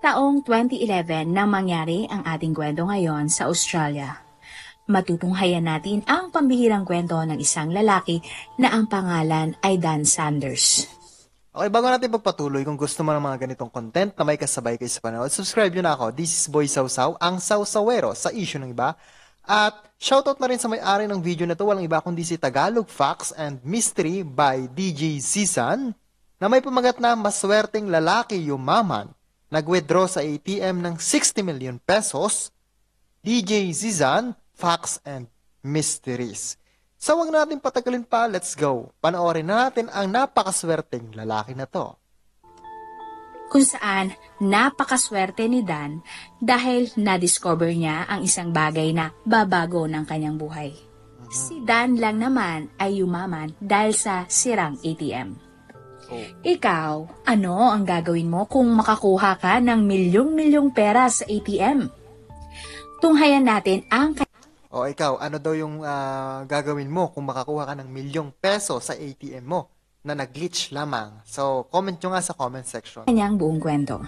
Taong 2011 nang mangyari ang ating kwento ngayon sa Australia. Matutunghayan natin ang pambihirang kwento ng isang lalaki na ang pangalan ay Dan Sanders. Okay, bago natin pagpatuloy, kung gusto mo ng mga ganitong content na may kasabay kayo sa panood, subscribe nyo na ako. This is Boy Sausaw, ang Sausawero sa issue ng iba. At shoutout na rin sa may-ari ng video na to, walang iba kundi si Tagalog Facts and Mystery by DJ Zizan, na may pamagat na maswerteng lalaki yumaman, nag-withdraw sa ATM ng 60 million pesos, DJ Zizan, Facts and Mysteries. So wag natin patagalin pa, let's go. Panoorin natin ang napakaswerteng lalaki na to. Kung saan napakaswerte ni Dan dahil na-discover niya ang isang bagay na babago ng kanyang buhay. Si Dan lang naman ay yumaman dahil sa sirang ATM. Ikaw, ano ang gagawin mo kung makakuha ka ng milyong-milyong pera sa ATM? Tunghayan natin ang... O ikaw, ano daw yung gagawin mo kung makakuha ka ng milyong peso sa ATM mo na nag-glitch lamang? So, comment nyo nga sa comment section. Kanyang buong kwento.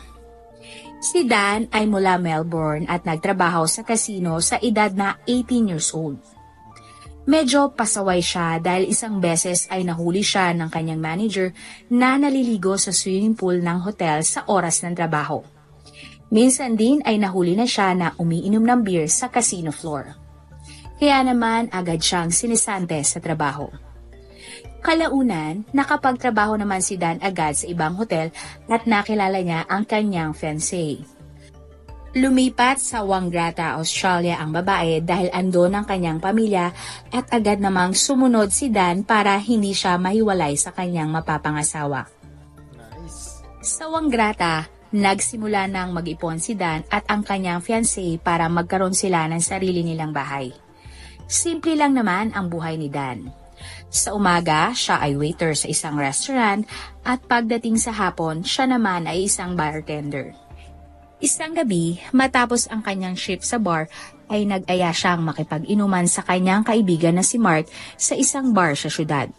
Si Dan ay mula Melbourne at nagtrabaho sa casino sa edad na 18 years old. Medyo pasaway siya dahil isang beses ay nahuli siya ng kanyang manager na naliligo sa swimming pool ng hotel sa oras ng trabaho. Minsan din ay nahuli na siya na umiinom ng beer sa casino floor. Kaya naman agad siyang sinisante sa trabaho. Kalaunan, nakapagtrabaho naman si Dan agad sa ibang hotel at nakilala niya ang kanyang fiancé. Lumipat sa Wangaratta, Australia ang babae dahil andon ang kanyang pamilya at agad namang sumunod si Dan para hindi siya mahiwalay sa kanyang mapapangasawa. Nice. Sa Wangaratta, nagsimula nang mag-ipon si Dan at ang kanyang fiancé para magkaroon sila ng sarili nilang bahay. Simple lang naman ang buhay ni Dan. Sa umaga, siya ay waiter sa isang restaurant at pagdating sa hapon, siya naman ay isang bartender. Isang gabi, matapos ang kanyang shift sa bar, ay nag-aya siyang makipag-inuman sa kanyang kaibigan na si Mark sa isang bar sa syudad.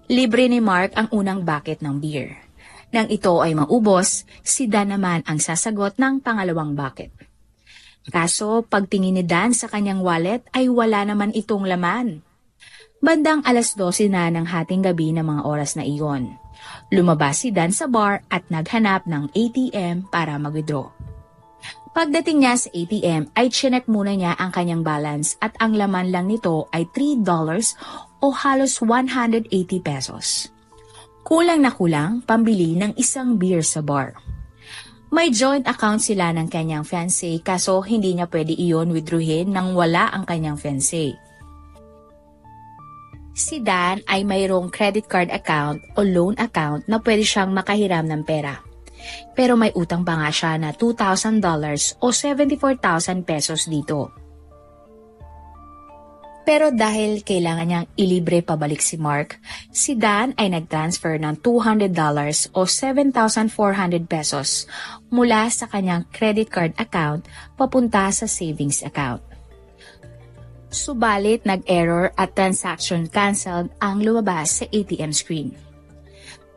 Libre ni Mark ang unang bucket ng beer. Nang ito ay maubos, si Dan naman ang sasagot ng pangalawang bucket. Kaso pagtingin ni Dan sa kanyang wallet ay wala naman itong laman. Bandang 12:00 na ng hating gabi ng mga oras na iyon. Lumabas si Dan sa bar at naghanap ng ATM para mag-withdraw. Pagdating niya sa ATM ay chinek muna niya ang kanyang balance at ang laman lang nito ay $3 o halos 180 pesos. Kulang na kulang pambili ng isang beer sa bar. May joint account sila ng kanyang fiancé kaso hindi niya pwede iyon withdrawin nang wala ang kanyang fiancé. Si Dan ay mayroong credit card account o loan account na pwede siyang makahiram ng pera. Pero may utang pa nga siya na $2,000 o 74,000 pesos dito. Pero dahil kailangan niyang ilibre pabalik si Mark, si Dan ay nag-transfer ng $200 o 7,400 pesos mula sa kanyang credit card account papunta sa savings account. Subalit nag-error at transaction cancelled ang lumabas sa ATM screen.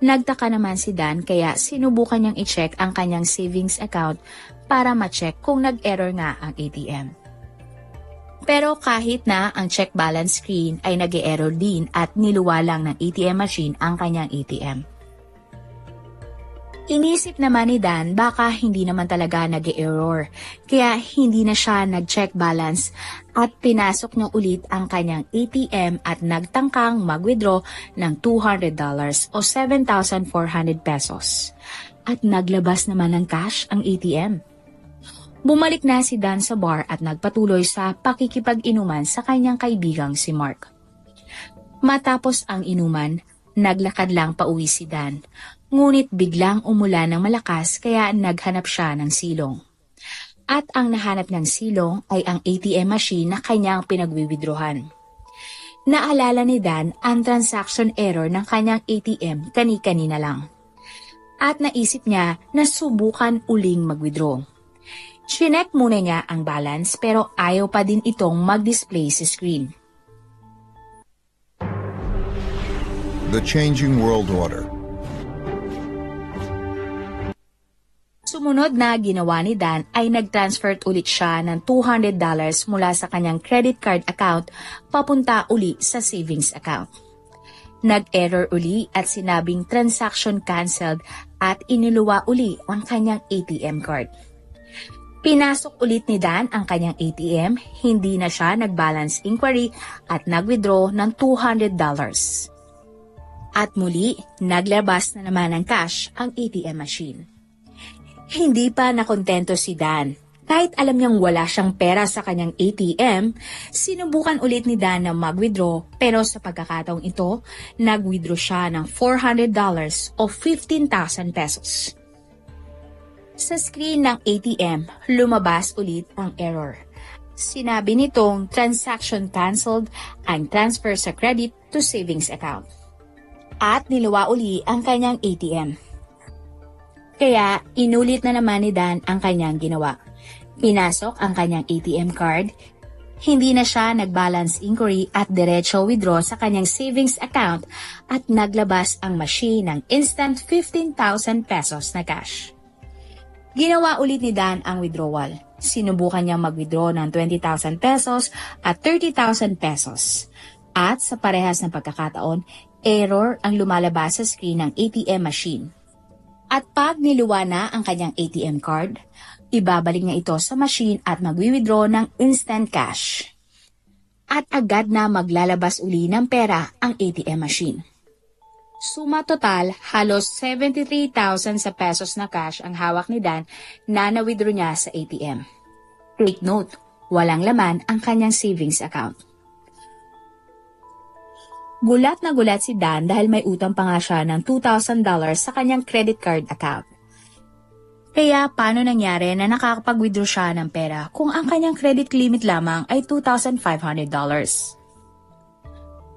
Nagtaka naman si Dan kaya sinubukan niyang i-check ang kanyang savings account para ma-check kung nag-error nga ang ATM. Pero kahit na ang check balance screen ay nag-error din at niluwalang ng ATM machine ang kanyang ATM. Inisip naman ni Dan baka hindi naman talaga nag-error, kaya hindi na siya nag-check balance at pinasok niya ulit ang kanyang ATM at nagtangkang mag-withdraw ng $200 o 7,400 pesos. At naglabas naman ng cash ang ATM. Bumalik na si Dan sa bar at nagpatuloy sa pakikipag-inuman sa kanyang kaibigang si Mark. Matapos ang inuman, naglakad lang pauwi si Dan. Ngunit biglang umulan ng malakas kaya naghanap siya ng silong. At ang nahanap ng silong ay ang ATM machine na kanyang pinagwiwidrohan. Naalala ni Dan ang transaction error ng kanyang ATM kani-kanina lang. At naisip niya na subukan uling mag-withdraw. Chinek muna niya ang balance pero ayaw pa din itong mag-display sa screen. The Changing World Order. Sumunod na ginawa ni Dan ay nag-transfer ulit siya ng $200 mula sa kanyang credit card account papunta uli sa savings account. Nag-error uli at sinabing transaction canceled at iniluwa uli ang kanyang ATM card. Pinasok ulit ni Dan ang kanyang ATM, hindi na siya nag-balance inquiry at nag-withdraw ng $200. At muli, naglabas na naman ng cash ang ATM machine. Hindi pa nakontento si Dan. Kahit alam niyang wala siyang pera sa kanyang ATM, sinubukan ulit ni Dan na mag-withdraw pero sa pagkakataong ito, nag-withdraw siya ng $400 o 15,000 pesos. Sa screen ng ATM, lumabas ulit ang error. Sinabi nitong transaction canceled ang transfer sa credit to savings account. At niluwa uli ang kanyang ATM. Kaya inulit na naman ni Dan ang kanyang ginawa. Pinasok ang kanyang ATM card, hindi na siya nag-balance inquiry at diretso withdraw sa kanyang savings account at naglabas ang machine ng instant 15,000 pesos na cash. Ginawa ulit ni Dan ang withdrawal. Sinubukan niyang mag-withdraw ng 20,000 pesos at 30,000 pesos. At sa parehas ng pagkakataon, error ang lumalabas sa screen ng ATM machine. At pag niluwa na ang kanyang ATM card, ibabalik niya ito sa machine at magwi-withdraw ng instant cash. At agad na maglalabas uli ng pera ang ATM machine. Suma total, halos 73,000 sa pesos na cash ang hawak ni Dan na na-withdraw niya sa ATM. Take note, walang laman ang kanyang savings account. Gulat na gulat si Dan dahil may utang pa nga siya ng $2,000 sa kanyang credit card account. Kaya paano nangyari na nakakapag-withdraw siya ng pera kung ang kanyang credit limit lamang ay $2,500?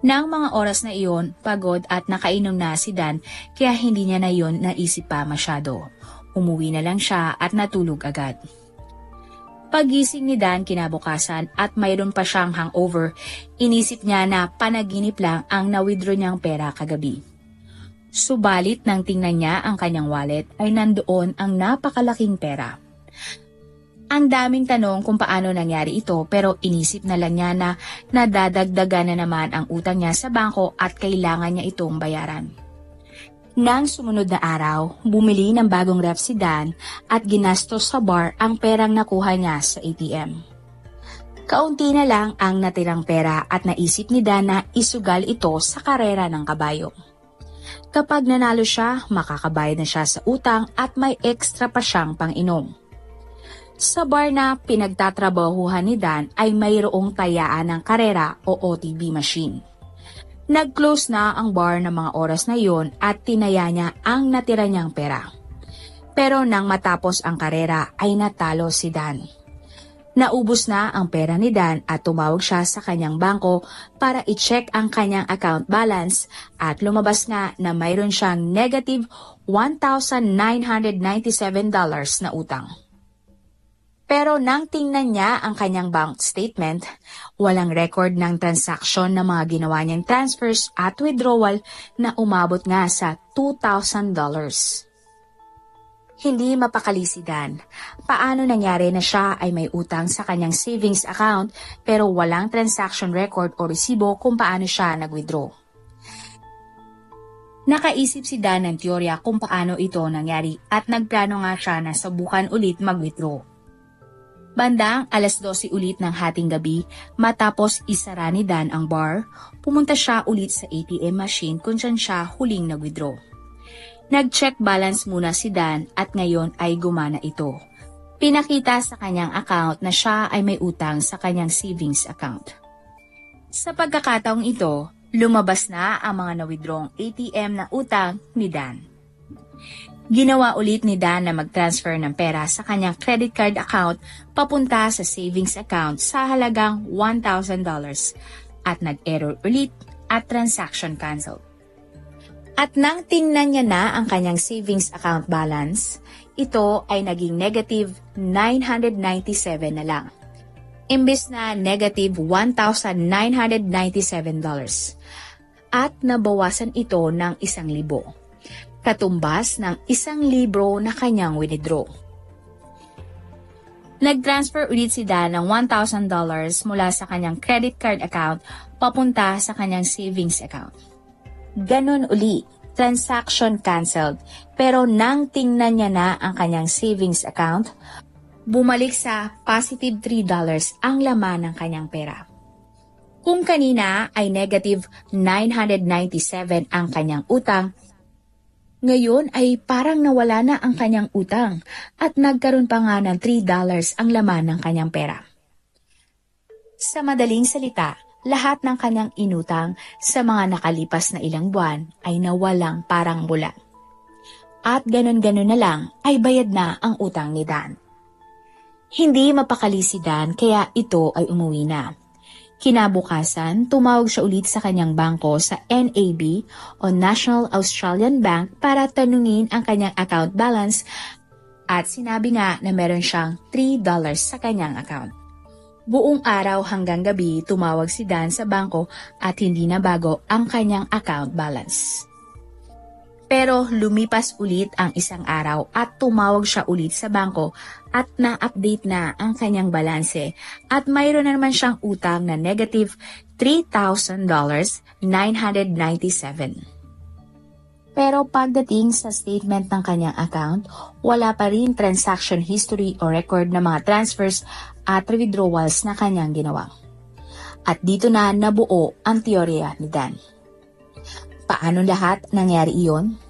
Nang mga oras na iyon, pagod at nakainom na si Dan kaya hindi niya na iyon naisip pa masyado. Umuwi na lang siya at natulog agad. Pagising ni Dan kinabukasan at mayroon pa siyang hangover, inisip niya na panaginip lang ang na-withdraw niyang pera kagabi. Subalit nang tingnan niya ang kanyang wallet ay nandoon ang napakalaking pera. Ang daming tanong kung paano nangyari ito pero inisip na lang niya na nadadagdagan na naman ang utang niya sa bangko at kailangan niya itong bayaran. Nang sumunod na araw, bumili ng bagong ref si Dan at ginastos sa bar ang perang nakuha niya sa ATM. Kaunti na lang ang natirang pera at naisip ni Dan na isugal ito sa karera ng kabayo. Kapag nanalo siya, makakabayad na siya sa utang at may extra pa siyang pang-inom. Sa bar na pinagtatrabahuhan ni Dan ay mayroong tayaan ng karera o OTB machine. Nag-close na ang bar ng mga oras na iyon at tinaya niya ang natira niyang pera. Pero nang matapos ang karera ay natalo si Dan. Naubos na ang pera ni Dan at tumawag siya sa kanyang bangko para i-check ang kanyang account balance at lumabas nga na mayroon siyang negative $1,997 na utang. Pero nang tingnan niya ang kanyang bank statement, walang record ng transaksyon na mga ginawa niyang transfers at withdrawal na umabot nga sa $2,000. Hindi mapakali si Dan. Paano nangyari na siya ay may utang sa kanyang savings account pero walang transaction record o resibo kung paano siya nag-withdraw? Nakaisip si Dan ng teorya kung paano ito nangyari at nagplano nga siya na subukan ulit mag-withdraw. Bandang 12:00 ulit ng hating gabi, matapos isara ni Dan ang bar, pumunta siya ulit sa ATM machine kung saan siya huling nag-withdraw. Nag-check balance muna si Dan at ngayon ay gumana ito. Pinakita sa kanyang account na siya ay may utang sa kanyang savings account. Sa pagkakataong ito, lumabas na ang mga na-withdrawng ATM na utang ni Dan. Ginawa ulit ni Dan na mag-transfer ng pera sa kanyang credit card account papunta sa savings account sa halagang $1,000 at nag-error ulit at transaction canceled. At nang tingnan niya na ang kanyang savings account balance, ito ay naging negative $997 na lang. Imbes na negative $1,997 at nabawasan ito ng 1,000. Katumbas ng 1,000 na kanyang withdraw. Nag-transfer ulit si Dan ng $1,000 mula sa kanyang credit card account papunta sa kanyang savings account. Ganon uli, transaction canceled, pero nang tingnan niya na ang kanyang savings account, bumalik sa positive $3 ang laman ng kanyang pera. Kung kanina ay negative 997 ang kanyang utang, ngayon ay parang nawala na ang kanyang utang at nagkaroon pa nga ng $3 ang laman ng kanyang pera. Sa madaling salita, lahat ng kanyang inutang sa mga nakalipas na ilang buwan ay nawalang parang bula. At ganon-ganon na lang ay bayad na ang utang ni Dan. Hindi mapakali si Dan kaya ito ay umuwi na. Kinabukasan, tumawag siya ulit sa kanyang bangko sa NAB o National Australian Bank para tanungin ang kanyang account balance at sinabi nga na meron siyang $3 sa kanyang account. Buong araw hanggang gabi tumawag si Dan sa bangko at hindi na bago ang kanyang account balance. Pero lumipas ulit ang isang araw at tumawag siya ulit sa bangko at na-update na ang kanyang balanse at mayroon na naman siyang utang na negative $3,997. Pero pagdating sa statement ng kanyang account, wala pa rin transaction history o record ng mga transfers at withdrawals na kanyang ginawa. At dito na nabuo ang teorya ni Dan. Paano lahat nangyari iyon?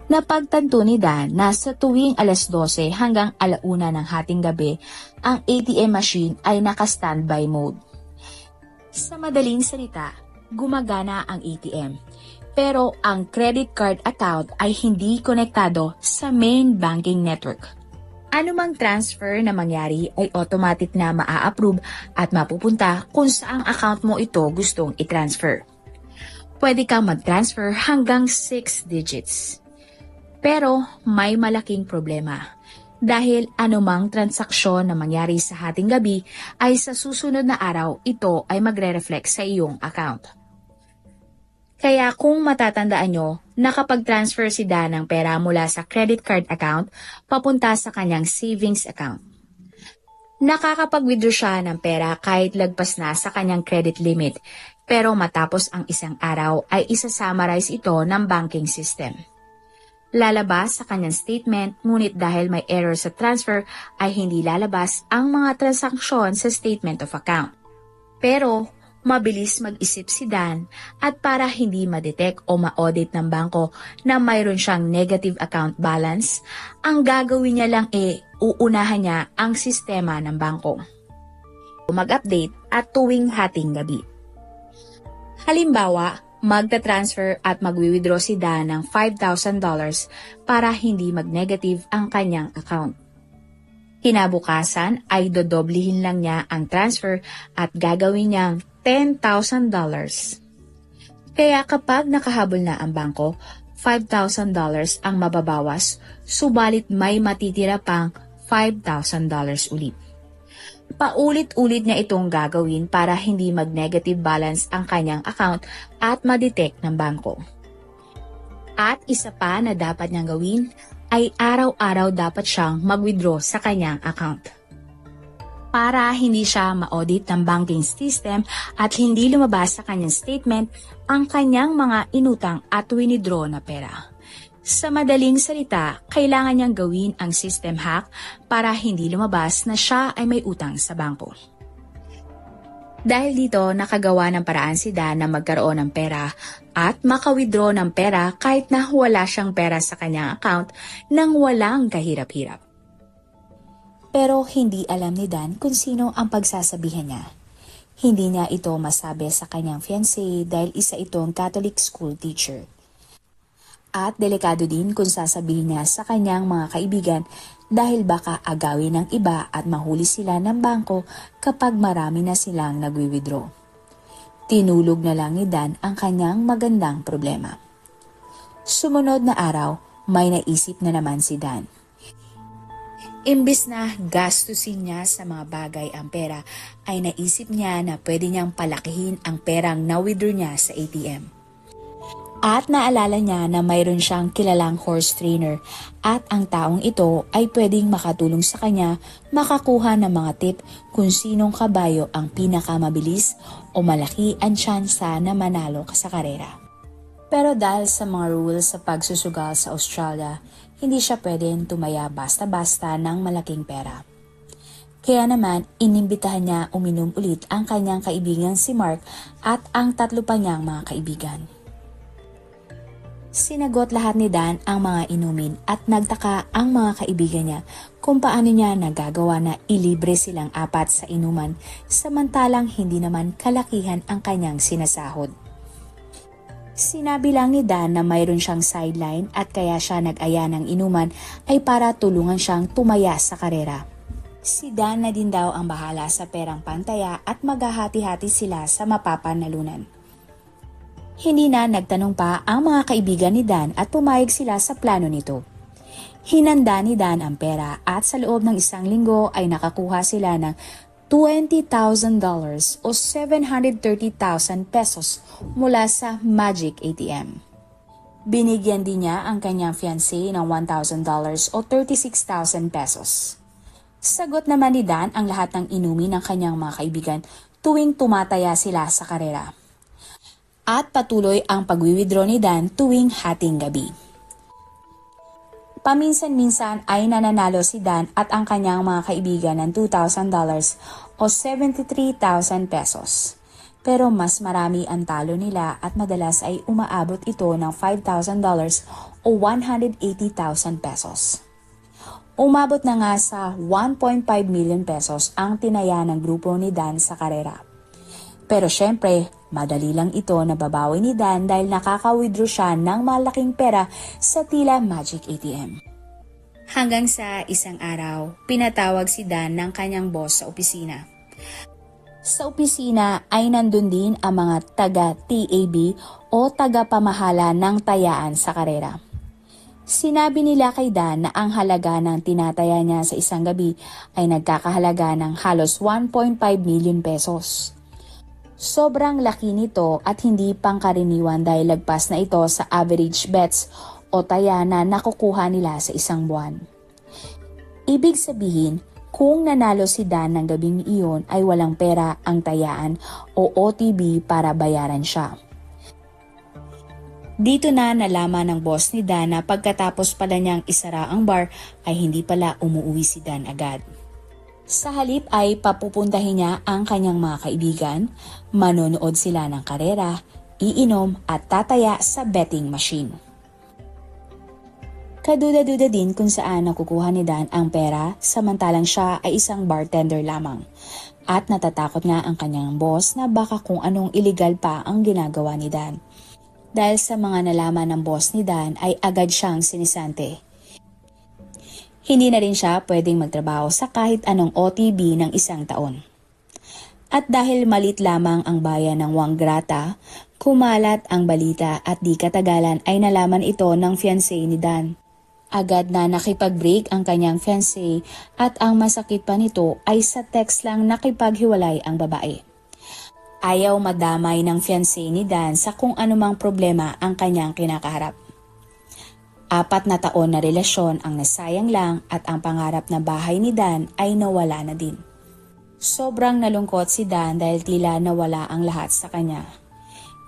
Napagtanto ni Dan na sa tuwing alas 12 hanggang alauna ng hating gabi, ang ATM machine ay naka-standby mode. Sa madaling salita, gumagana ang ATM, pero ang credit card account ay hindi konektado sa main banking network. Anumang transfer na mangyari ay automatic na maa-approve at mapupunta kung saang account mo ito gustong i-transfer. Pwede kang mag-transfer hanggang 6 digits. Pero may malaking problema dahil anumang transaksyon na mangyari sa hating gabi ay sa susunod na araw ito ay magre-reflect sa iyong account. Kaya kung matatandaan nyo, nakapag-transfer si Dan ng pera mula sa credit card account papunta sa kanyang savings account. Nakakapag-withdraw siya ng pera kahit lagpas na sa kanyang credit limit, pero matapos ang isang araw ay isa-summarize ito ng banking system. Lalabas sa kanyang statement, ngunit dahil may error sa transfer ay hindi lalabas ang mga transaksyon sa statement of account. Pero mabilis mag-isip si Dan at para hindi ma-detect o ma-audit ng bangko na mayroon siyang negative account balance, ang gagawin niya lang uunahan niya ang sistema ng bangko. Mag-update at tuwing hating gabi. Halimbawa, magta-transfer at magwi-withdraw si Dan ng $5,000 para hindi mag-negative ang kanyang account. Kinabukasan ay dodoblihin lang niya ang transfer at gagawin niyang $10,000. Kaya kapag nakahabol na ang bangko, $5,000 ang mababawas, subalit may matitira pang $5,000 ulit. Paulit-ulit niya itong gagawin para hindi mag-negative balance ang kanyang account at ma-detect ng bangko. At isa pa na dapat niyang gawin ay araw-araw dapat siyang mag-withdraw sa kanyang account. Para hindi siya ma-audit ng banking system at hindi lumabas sa kanyang statement ang kanyang mga inutang at winidraw na pera. Sa madaling salita, kailangan niyang gawin ang system hack para hindi lumabas na siya ay may utang sa bangko. Dahil dito, nakagawa ng paraan si Dan na magkaroon ng pera at maka-withdraw ng pera kahit na wala siyang pera sa kanyang account nang walang kahirap-hirap. Pero hindi alam ni Dan kung sino ang pagsasabihan niya. Hindi niya ito masabi sa kanyang fiancé dahil isa itong Catholic school teacher. At delikado din kung sasabihin niya sa kanyang mga kaibigan dahil baka agawin ng iba at mahuli sila ng bangko kapag marami na silang nagwi-withdraw. Tinulog na lang ni Dan ang kanyang magandang problema. Sumunod na araw, may naisip na naman si Dan. Imbis na gastusin niya sa mga bagay ang pera, ay naisip niya na pwede niyang palakihin ang perang na-withdraw niya sa ATM. At naalala niya na mayroon siyang kilalang horse trainer at ang taong ito ay pwedeng makatulong sa kanya makakuha ng mga tip kung sinong kabayo ang pinakamabilis o malaki ang tsansa na manalo sa karera. Pero dahil sa mga rules sa pagsusugal sa Australia, hindi siya pwedeng tumaya basta-basta ng malaking pera. Kaya naman, inimbitahan niya uminom ulit ang kanyang kaibigan si Mark at ang 3 pa niyang mga kaibigan. Sinagot lahat ni Dan ang mga inumin at nagtaka ang mga kaibigan niya kung paano niya nagagawa na ilibre silang 4 sa inuman samantalang hindi naman kalakihan ang kanyang sinasahod. Sinabi lang ni Dan na mayroon siyang sideline at kaya siya nag-aya ng inuman ay para tulungan siyang tumaya sa karera. Si Dan na din daw ang bahala sa perang pantaya at maghahati-hati sila sa mapapanalunan. Hindi na nagtanong pa ang mga kaibigan ni Dan at pumayag sila sa plano nito. Hinanda ni Dan ang pera at sa loob ng 1 linggo ay nakakuha sila ng $20,000 o 730,000 pesos mula sa Magic ATM. Binigyan din niya ang kanyang fiancé ng $1,000 o 36,000 pesos. Sagot naman ni Dan ang lahat ng inumin ng kanyang mga kaibigan tuwing tumataya sila sa karera. At patuloy ang pag-withdraw ni Dan tuwing hating gabi. Paminsan-minsan ay nananalo si Dan at ang kanyang mga kaibigan ng $2,000 o 73,000 pesos. Pero mas marami ang talo nila at madalas ay umaabot ito ng $5,000 o 180,000 pesos. Umabot na nga sa 1.5 million pesos ang tinaya ng grupo ni Dan sa karera. Pero syempre, madali lang ito nababawi ni Dan dahil nakaka-withdraw siya ng malaking pera sa tila Magic ATM. Hanggang sa isang araw, pinatawag si Dan ng kanyang boss sa opisina. Sa opisina ay nandun din ang mga taga-TAB o taga-pamahala ng tayaan sa karera. Sinabi nila kay Dan na ang halaga ng tinataya niya sa isang gabi ay nagkakahalaga ng halos 1.5 million pesos. Sobrang laki nito at hindi pangkaraniwan dahil lagpas na ito sa average bets o taya na nakukuha nila sa isang buwan. Ibig sabihin, kung nanalo si Dan ng gabing iyon ay walang pera ang tayaan o OTB para bayaran siya. Dito na nalaman ng boss ni Dan na pagkatapos pala niyang isara ang bar ay hindi pala umuwi si Dan agad. Sa halip ay papupuntahin niya ang kanyang mga kaibigan, manonood sila ng karera, iinom at tataya sa betting machine. Kaduda-duda din kung saan nakukuha ni Dan ang pera samantalang siya ay isang bartender lamang. At natatakot nga ang kanyang boss na baka kung anong illegal pa ang ginagawa ni Dan. Dahil sa mga nalaman ng boss ni Dan ay agad siyang sinisante. Hindi na rin siya pwedeng magtrabaho sa kahit anong OTB ng 1 taon. At dahil malit lamang ang bayan ng Wanggrata, kumalat ang balita at di katagalan ay nalaman ito ng fiancé ni Dan. Agad na nakipag-break ang kanyang fiancé at ang masakit pa nito ay sa text lang nakipaghiwalay ang babae. Ayaw madamay ng fiancé ni Dan sa kung anumang problema ang kanyang kinakaharap. 4 na taon na relasyon ang nasayang lang at ang pangarap na bahay ni Dan ay nawala na din. Sobrang nalungkot si Dan dahil tila nawala ang lahat sa kanya.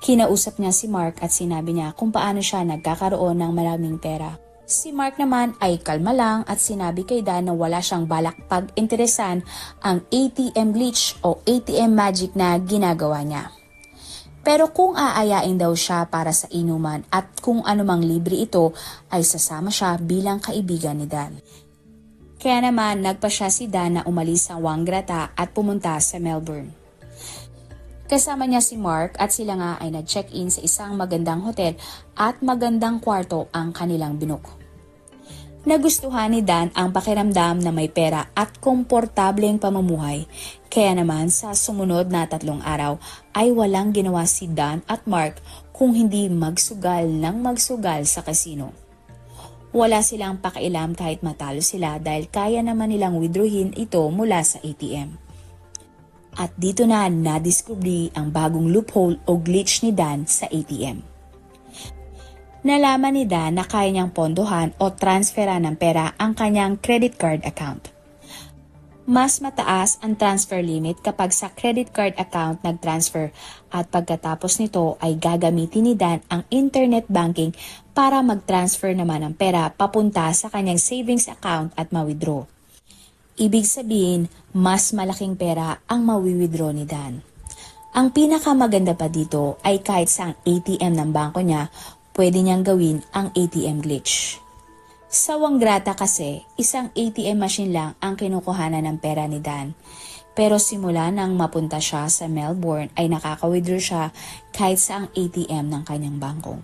Kinausap niya si Mark at sinabi niya kung paano siya nagkakaroon ng maraming pera. Si Mark naman ay kalma lang at sinabi kay Dan na wala siyang balak pag-interesan ang ATM glitch o ATM magic na ginagawa niya. Pero kung aayain daw siya para sa inuman at kung anumang libre ito ay sasama siya bilang kaibigan ni Dan. Kaya naman nagpa siya si Dan na umalis sa Wanggrata at pumunta sa Melbourne. Kasama niya si Mark at sila nga ay nag-check-in sa isang magandang hotel at magandang kwarto ang kanilang binook. Nagustuhan ni Dan ang pakiramdam na may pera at komportableng pamumuhay. Kaya naman sa sumunod na 3 araw ay walang ginawa si Dan at Mark kung hindi magsugal ng magsugal sa casino. Wala silang pakialam kahit matalo sila dahil kaya naman nilang withdrawin ito mula sa ATM. At dito na nadiskubre ang bagong loophole o glitch ni Dan sa ATM. Nalaman ni Dan na kaya niyang pondohan o transferan ng pera ang kanyang credit card account. Mas mataas ang transfer limit kapag sa credit card account nag-transfer at pagkatapos nito ay gagamitin ni Dan ang internet banking para mag-transfer naman ng pera papunta sa kanyang savings account at ma-withdraw. Ibig sabihin, mas malaking pera ang mawi-withdraw ni Dan. Ang pinakamaganda pa dito ay kahit sa ATM ng bangko niya, pwede niyang gawin ang ATM glitch. Sa Wanggrata kasi, isang ATM machine lang ang kinukuhanan ng pera ni Dan. Pero simula nang mapunta siya sa Melbourne ay nakaka-withdraw siya kahit sa ang ATM ng kanyang bangko.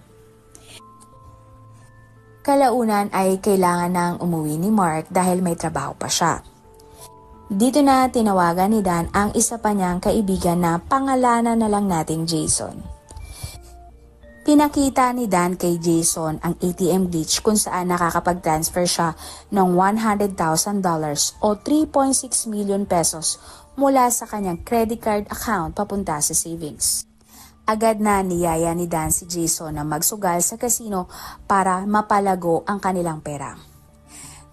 Kalaunan ay kailangan nang umuwi ni Mark dahil may trabaho pa siya. Dito na tinawagan ni Dan ang isa pa niyang kaibigan na pangalanan na lang nating Jason. Pinakita ni Dan kay Jason ang ATM glitch kung saan nakakapag-transfer siya ng $100,000 o 3.6 million pesos mula sa kanyang credit card account papunta sa savings. Agad na niyaya ni Dan si Jason na magsugal sa casino para mapalago ang kanilang pera.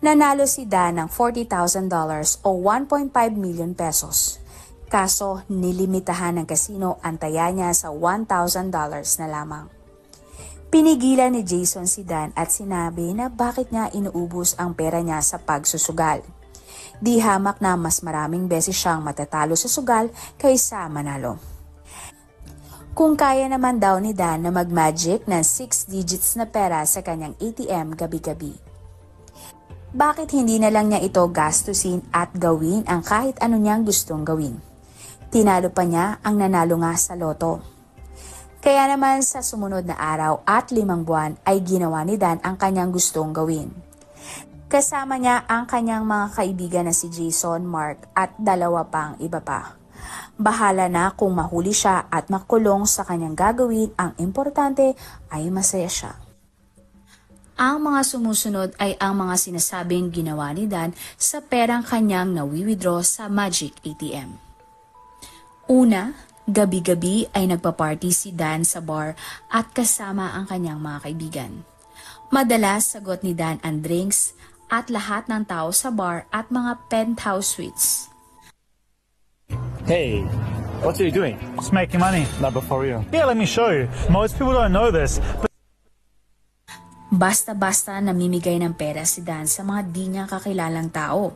Nanalo si Dan ng $40,000 o 1.5 million pesos. Kaso nilimitahan ng casino ang taya niya sa $1,000 na lamang. Pinigilan ni Jason si Dan at sinabi na bakit niya inuubos ang pera niya sa pagsusugal. Di hamak na mas maraming beses siyang matatalo sa sugal kaysa manalo. Kung kaya naman daw ni Dan na mag-magic ng 6 digits na pera sa kanyang ATM gabi-gabi. Bakit hindi na lang niya ito gastusin at gawin ang kahit ano niyang gustong gawin? Tinalo pa niya ang nanalo nga sa loto. Kaya naman sa sumunod na araw at 5 buwan ay ginawa ni Dan ang kanyang gustong gawin. Kasama niya ang kanyang mga kaibigan na si Jason, Mark at 2 pang iba pa. Bahala na kung mahuli siya at makulong sa kanyang gagawin, ang importante ay masaya siya. Ang mga sumusunod ay ang mga sinasabing ginawa ni Dan sa perang kanyang nawi-withdraw sa Magic ATM. Una, gabi-gabi ay nagpa-party si Dan sa bar at kasama ang kanyang mga kaibigan. Madalas sagot ni Dan ang drinks at lahat ng tao sa bar at mga penthouse suites. Hey, what are you doing? Just making money. Not before you. Yeah, let me show you. Most people don't know this. Basta-basta namimigay ng pera si Dan sa mga di niya kakilalang tao.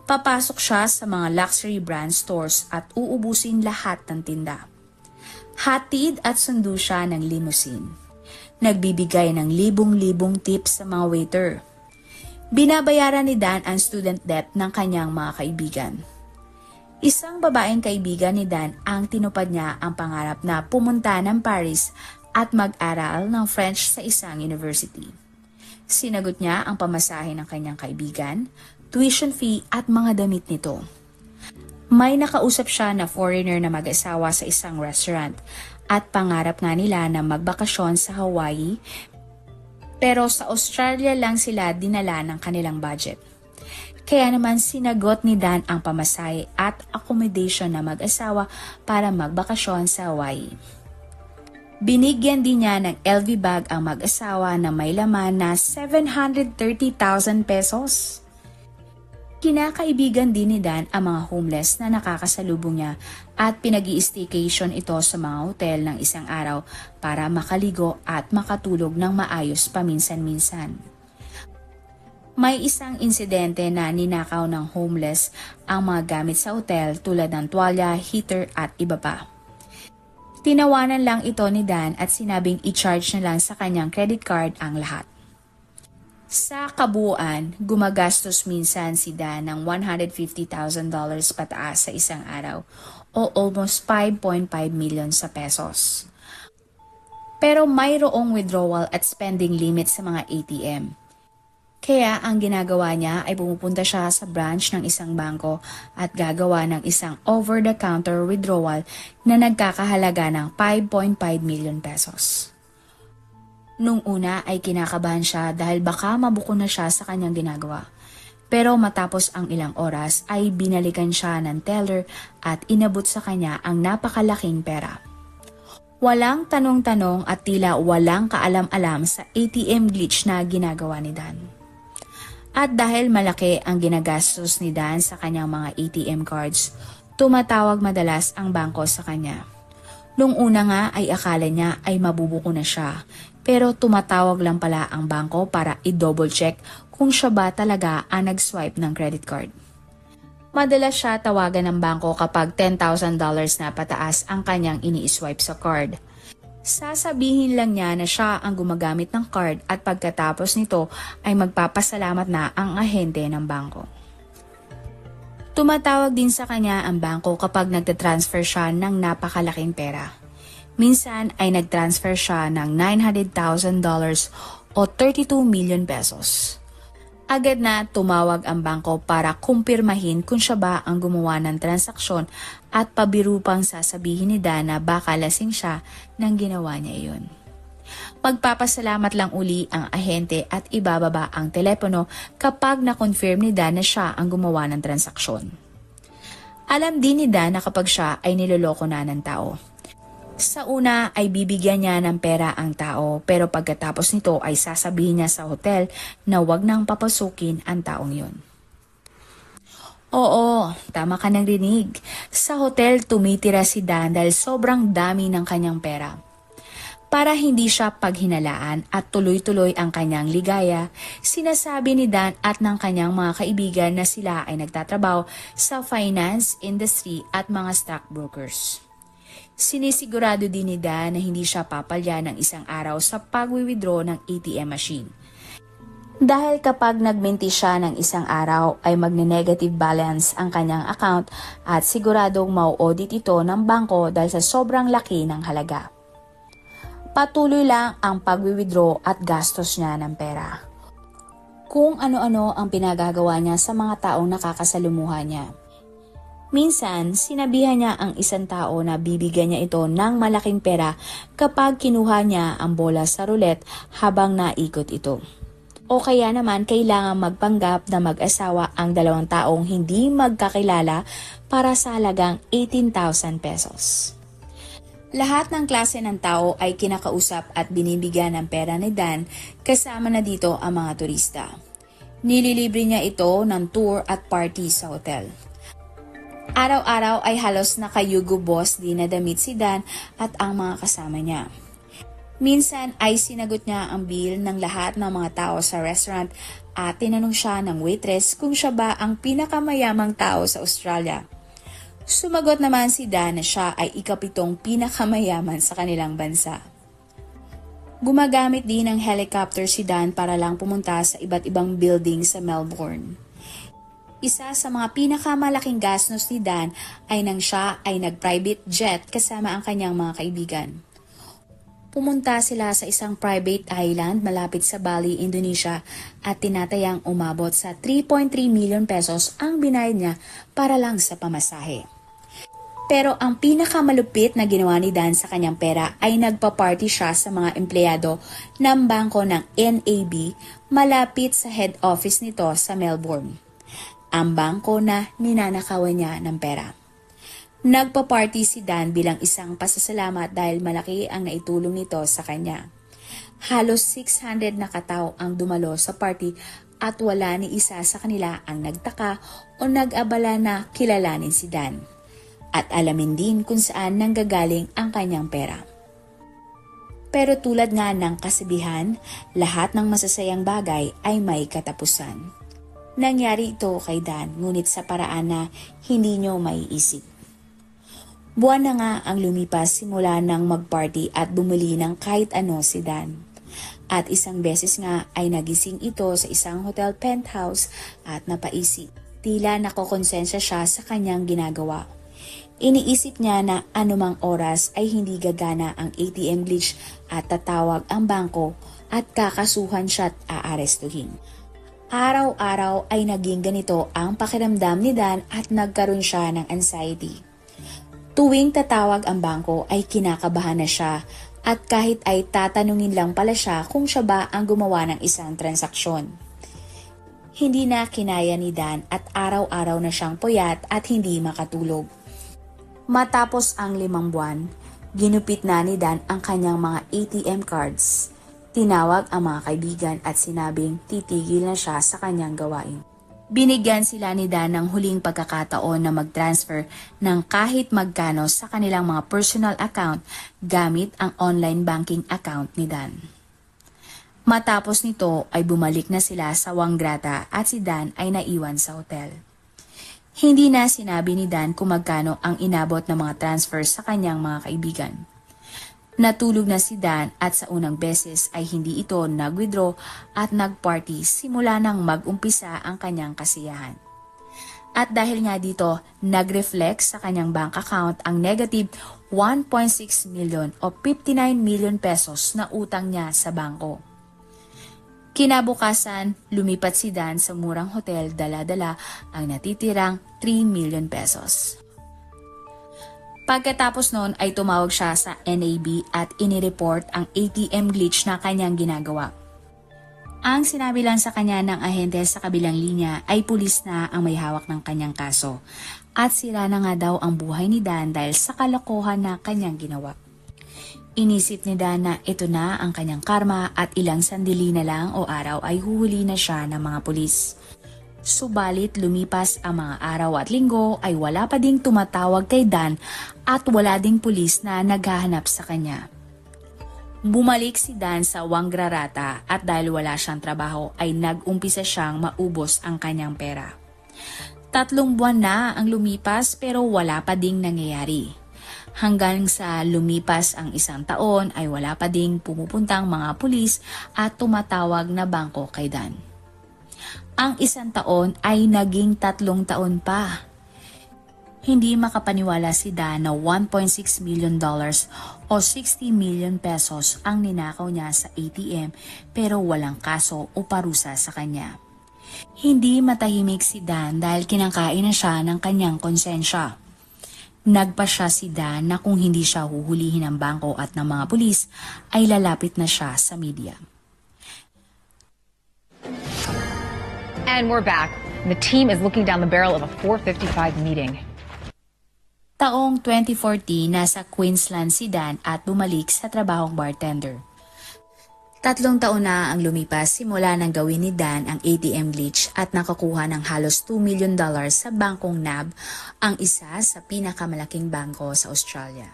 Papasok siya sa mga luxury brand stores at uubusin lahat ng tinda. Hatid at sundo siya ng limousine. Nagbibigay ng libong-libong tips sa mga waiter. Binabayaran ni Dan ang student debt ng kanyang mga kaibigan. Isang babaeng kaibigan ni Dan ang tinupad niya ang pangarap na pumunta ng Paris at mag-aral ng French sa isang university. Sinagot niya ang pamasahe ng kanyang kaibigan, tuition fee at mga damit nito. May nakausap siya na foreigner na mag-asawa sa isang restaurant at pangarap nga nila na magbakasyon sa Hawaii, pero sa Australia lang sila dinala ng kanilang budget. Kaya naman sinagot ni Dan ang pamasahe at accommodation na mag-asawa para magbakasyon sa Hawaii. Binigyan din niya ng LV bag ang mag-asawa na may laman na 730,000 pesos. Kinakaibigan din ni Dan ang mga homeless na nakakasalubong niya at pinag-i-staycation ito sa mga hotel ng isang araw para makaligo at makatulog ng maayos paminsan-minsan. May isang insidente na ninakaw ng homeless ang mga gamit sa hotel tulad ng tuwalya, heater at iba pa. Tinawanan lang ito ni Dan at sinabing i-charge na lang sa kanyang credit card ang lahat. Sa kabuuan, gumagastos minsan si Dan ng $150,000 pataas sa isang araw o almost 5.5 million sa pesos. Pero mayroong withdrawal at spending limit sa mga ATM. Kaya ang ginagawa niya ay pumupunta siya sa branch ng isang bangko at gagawa ng isang over-the-counter withdrawal na nagkakahalaga ng 5.5 million pesos. Nung una ay kinakabahan siya dahil baka mabuko na siya sa kanyang ginagawa. Pero matapos ang ilang oras ay binalikan siya ng teller at inabot sa kanya ang napakalaking pera. Walang tanong-tanong at tila walang kaalam-alam sa ATM glitch na ginagawa ni Dan. At dahil malaki ang ginagastos ni Dan sa kanyang mga ATM cards, tumatawag madalas ang bangko sa kanya. Nung una nga ay akala niya ay mabubuko na siya, pero tumatawag lang pala ang bangko para i-double check kung siya ba talaga ang nag-swipe ng credit card. Madalas siya tawagan ng bangko kapag $10,000 na pataas ang kanyang ini-swipe sa card. Sasabihin lang niya na siya ang gumagamit ng card at pagkatapos nito ay magpapasalamat na ang ahente ng bangko. Tumatawag din sa kanya ang bangko kapag nagtatransfer siya ng napakalaking pera. Minsan ay nagtransfer siya ng $900,000 o 32 million pesos. Agad na tumawag ang bangko para kumpirmahin kung siya ba ang gumawa ng transaksyon at pabiru pang sasabihin ni Dan na baka lasing siya nang ginawa niya iyon. Magpapasalamat lang uli ang ahente at ibababa ang telepono kapag na-confirm ni Dan na siya ang gumawa ng transaksyon. Alam din ni Dan na kapag siya ay niloloko na ng tao. Sa una ay bibigyan niya ng pera ang tao pero pagkatapos nito ay sasabihin niya sa hotel na wag nang papasukin ang taong yun. Oo, tama ka ng rinig. Sa hotel tumitira si Dan dahil sobrang dami ng kanyang pera. Para hindi siya paghinalaan at tuloy-tuloy ang kanyang ligaya, sinasabi ni Dan at ng kanyang mga kaibigan na sila ay nagtatrabaho sa finance industry at mga stockbrokers. Sinisigurado din ni Dan na hindi siya papalya ng isang araw sa pag-withdraw ng ATM machine. Dahil kapag nagminti siya ng isang araw ay magne-negative balance ang kanyang account at siguradong mau-audit ito ng bangko dahil sa sobrang laki ng halaga. Patuloy lang ang pag-withdraw at gastos niya ng pera. Kung ano-ano ang pinagagawa niya sa mga taong nakakasalumuha niya. Minsan, sinabihan niya ang isang tao na bibigyan niya ito ng malaking pera kapag kinuha niya ang bola sa roulette habang naikot ito. O kaya naman kailangan magpanggap na mag-asawa ang dalawang taong hindi magkakilala para sa halagang 18,000 pesos. Lahat ng klase ng tao ay kinakausap at binibigyan ng pera ni Dan kasama na dito ang mga turista. Nililibre niya ito ng tour at party sa hotel. Araw-araw ay halos nakayugo boss din na damit si Dan at ang mga kasama niya. Minsan ay sinagot niya ang bill ng lahat ng mga tao sa restaurant at tinanong siya ng waitress kung siya ba ang pinakamayamang tao sa Australia. Sumagot naman si Dan na siya ay ikapitong pinakamayaman sa kanilang bansa. Gumagamit din ng helicopter si Dan para lang pumunta sa iba't ibang building sa Melbourne. Isa sa mga pinakamalaking gastos ni Dan ay nang siya ay nag-private jet kasama ang kanyang mga kaibigan. Pumunta sila sa isang private island malapit sa Bali, Indonesia at tinatayang umabot sa 3.3 million pesos ang binayad niya para lang sa pamasahe. Pero ang pinakamalupit na ginawa ni Dan sa kanyang pera ay nagpa-party siya sa mga empleyado ng bangko ng NAB malapit sa head office nito sa Melbourne. Ang bangko na ninanakawan niya ng pera. Nagpa-party si Dan bilang isang pasasalamat dahil malaki ang naitulong nito sa kanya. Halos 600 na katao ang dumalo sa party at wala ni isa sa kanila ang nagtaka o nag-abala na kilalanin si Dan. At alamin din kung saan nanggagaling ang kanyang pera. Pero tulad nga ng kasabihan, lahat ng masasayang bagay ay may katapusan. Nangyari ito kay Dan, ngunit sa paraan na hindi nyo maiisip. Buwan na nga ang lumipas simula ng mag-party at bumili ng kahit ano si Dan. At isang beses nga ay nagising ito sa isang hotel penthouse at napaisip. Tila nakokonsensya siya sa kanyang ginagawa. Iniisip niya na anumang oras ay hindi gagana ang ATM glitch at tatawag ang bangko at kakasuhan siya at aarestuhin. Araw-araw ay naging ganito ang pakiramdam ni Dan at nagkaroon siya ng anxiety. Tuwing tatawag ang bangko ay kinakabahan na siya at kahit ay tatanungin lang pala siya kung siya ba ang gumawa ng isang transaksyon. Hindi na kinaya ni Dan at araw-araw na siyang puyat at hindi makatulog. Matapos ang 5 buwan, Ginupit na ni Dan ang kanyang mga ATM cards. Tinawag ang mga kaibigan at sinabing titigil na siya sa kanyang gawain. Binigyan sila ni Dan ng huling pagkakataon na mag-transfer ng kahit magkano sa kanilang mga personal account gamit ang online banking account ni Dan. Matapos nito ay bumalik na sila sa Wanggrata at si Dan ay naiwan sa hotel. Hindi na sinabi ni Dan kung magkano ang inabot ng mga transfer sa kanyang mga kaibigan. Natulog na si Dan at sa unang beses ay hindi ito nag-withdraw at nag-party simula nang mag-umpisa ang kanyang kasiyahan. At dahil nga dito, nag-reflect sa kanyang bank account ang negative 1.6 million o 59 million pesos na utang niya sa bangko. Kinabukasan, lumipat si Dan sa murang hotel, dala-dala ang natitirang 3 million pesos. Pagkatapos noon ay tumawag siya sa NAB at inireport ang ATM glitch na kanyang ginagawa. Ang sinabi lang sa kanya ng ahente sa kabilang linya ay pulis na ang may hawak ng kanyang kaso at sira na nga daw ang buhay ni Dan dahil sa kalokohan na kanyang ginawa. Inisip ni Dan na ito na ang kanyang karma at ilang sandali na lang o araw ay huhuli na siya ng mga pulis. Subalit lumipas ang mga araw at linggo ay wala pa ding tumatawag kay Dan at wala ding pulis na naghahanap sa kanya. Bumalik si Dan sa Wanggrata at dahil wala siyang trabaho ay nag-umpisa siyang maubos ang kanyang pera. 3 buwan na ang lumipas pero wala pa ding nangyayari. Hanggang sa lumipas ang 1 taon ay wala pa ding pumupuntang mga pulis at tumatawag na bangko kay Dan. Ang 1 taon ay naging 3 taon pa. Hindi makapaniwala si Dan na $1.6 million o 60 million pesos ang ninakaw niya sa ATM pero walang kaso o parusa sa kanya. Hindi matahimik si Dan dahil kinakain na siya ng kanyang konsensya. Nagpasya si Dan na kung hindi siya huhulihin ng bangko at ng mga pulis ay lalapit na siya sa media. And we're back. The team is looking down the barrel of a 4:55 meeting. Taong 2014, nasa Queensland si Dan at bumalik sa trabahong bartender. 3 taon na ang lumipas simula nang gawin ni Dan ang ATM glitch at nakakuha ng halos $2 million sa bangkong NAB, ang isa sa pinakamalaking bangko sa Australia.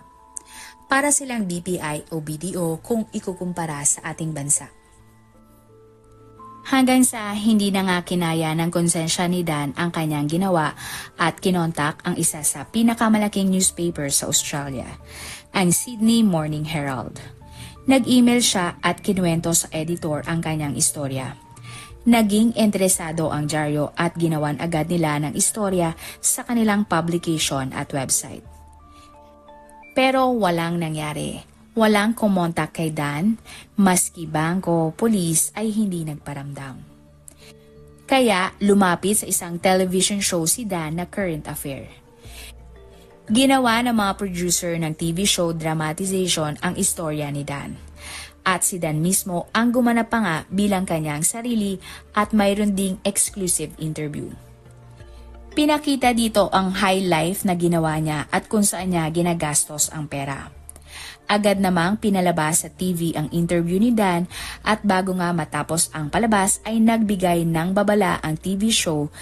Para silang BPI o BDO kung ikukumpara sa ating bansa. Hanggang sa hindi na nga kinaya ng konsensya ni Dan ang kanyang ginawa at kinontak ang isa sa pinakamalaking newspaper sa Australia, ang Sydney Morning Herald. Nag-email siya at kinuwento sa editor ang kanyang istorya. Naging interesado ang dyaryo at ginawan agad nila ng istorya sa kanilang publication at website. Pero walang nangyari. Walang kumontak kay Dan, maski bangko, pulis ay hindi nagparamdam. Kaya lumapit sa isang television show si Dan na Current Affair. Ginawa ng mga producer ng TV show dramatization ang istorya ni Dan. At si Dan mismo ang gumanap pa nga bilang kanyang sarili at mayroon ding exclusive interview. Pinakita dito ang high life na ginawa niya at kung saan niya ginagastos ang pera. Agad namang pinalabas sa TV ang interview ni Dan at bago nga matapos ang palabas ay nagbigay ng babala ang TV show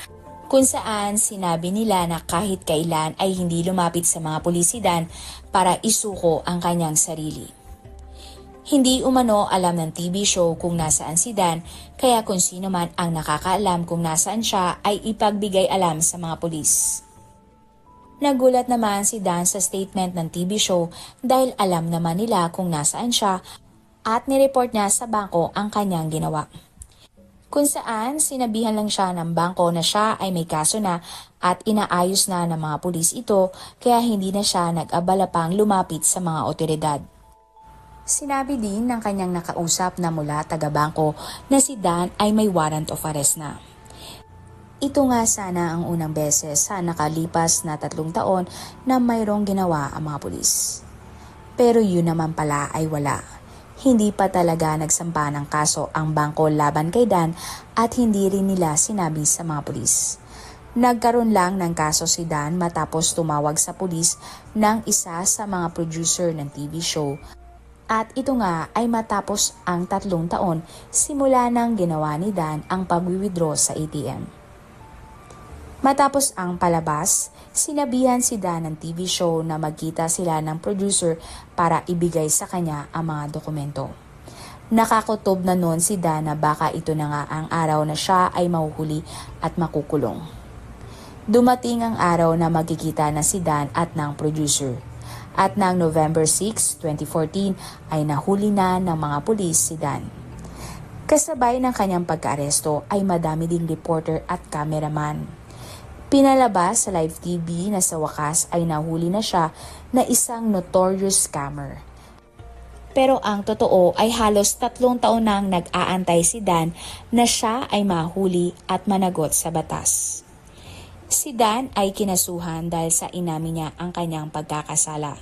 kung saan sinabi nila na kahit kailan ay hindi lumapit sa mga pulis si Dan para isuko ang kanyang sarili. Hindi umano alam ng TV show kung nasaan si Dan kaya kung sino man ang nakakaalam kung nasaan siya ay ipagbigay alam sa mga pulis. Nagulat naman si Dan sa statement ng TV show dahil alam naman nila kung nasaan siya at nireport niya sa bangko ang kanyang ginawa. Kung saan sinabihan lang siya ng bangko na siya ay may kaso na at inaayos na ng mga pulis ito kaya hindi na siya nag-abala pang lumapit sa mga otoridad. Sinabi din ng kanyang nakausap na mula taga-bangko na si Dan ay may warrant of arrest na. Ito nga sana ang unang beses sa nakalipas na 3 taon na mayroong ginawa ang mga pulis. Pero yun naman pala ay wala. Hindi pa talaga nagsampa ng kaso ang bangko laban kay Dan at hindi rin nila sinabi sa mga pulis. Nagkaroon lang ng kaso si Dan matapos tumawag sa pulis ng isa sa mga producer ng TV show. At ito nga ay matapos ang 3 taon simula nang ginawa ni Dan ang pag-withdraw sa ATM. Matapos ang palabas, sinabihan si Dan ng TV show na magkita sila ng producer para ibigay sa kanya ang mga dokumento. Nakakutob na noon si Dan na baka ito na nga ang araw na siya ay mahuhuli at makukulong. Dumating ang araw na magkikita na si Dan at ng producer. At ng November 6, 2014 ay nahuli na ng mga pulis si Dan. Kasabay ng kanyang pagka-aresto ay madami ding reporter at cameraman. Pinalabas sa live TV na sa wakas ay nahuli na siya na isang notorious scammer. Pero ang totoo ay halos 3 taon nang nag-aantay si Dan na siya ay mahuli at managot sa batas. Si Dan ay kinasuhan dahil sa inamin niya ang kanyang pagkakasala.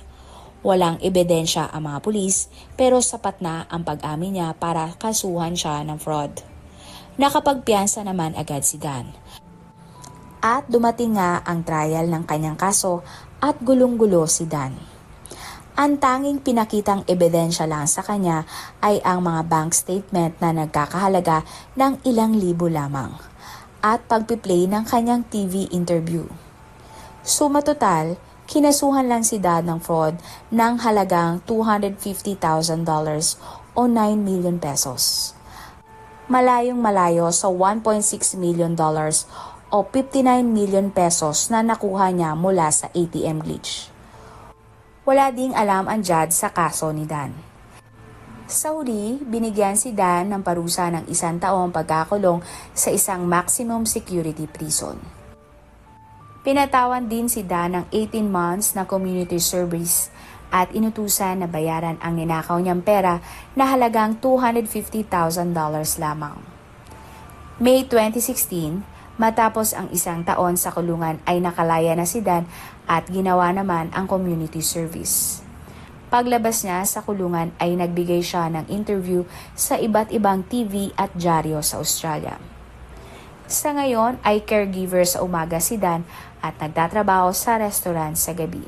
Walang ebidensya ang mga pulis pero sapat na ang pag-amin niya para kasuhan siya ng fraud. Nakapagpiyansa naman agad si Dan. At dumating nga ang trial ng kanyang kaso at gulong-gulo si Dan. Ang tanging pinakitang ebidensya lang sa kanya ay ang mga bank statement na nagkakahalaga ng ilang libo lamang at pagpiplay ng kanyang TV interview. Suma total, kinasuhan lang si Dan ng fraud ng halagang $250,000 o 9 million pesos. Malayong malayo sa $1.6 million o 59 million pesos na nakuha niya mula sa ATM glitch. Wala ding alam ang judge sa kaso ni Dan. Sa huli, binigyan si Dan ng parusa ng 1 taong pagkakulong sa isang maximum security prison. Pinatawan din si Dan ng 18 months na community service at inutusan na bayaran ang ninakaw niyang pera na halagang $250,000 lamang. May 2016, matapos ang 1 taon sa kulungan ay nakalaya na si Dan at ginawa naman ang community service. Paglabas niya sa kulungan ay nagbigay siya ng interview sa iba't ibang TV at dyaryo sa Australia. Sa ngayon ay caregiver sa umaga si Dan at nagtatrabaho sa restaurant sa gabi.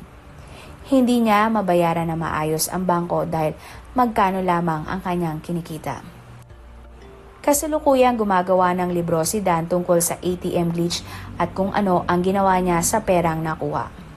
Hindi niya mabayaran na maayos ang bangko dahil magkano lamang ang kanyang kinikita. Kasalukuyang gumagawa ng libro si Dan tungkol sa ATM glitch at kung ano ang ginawa niya sa perang nakuha.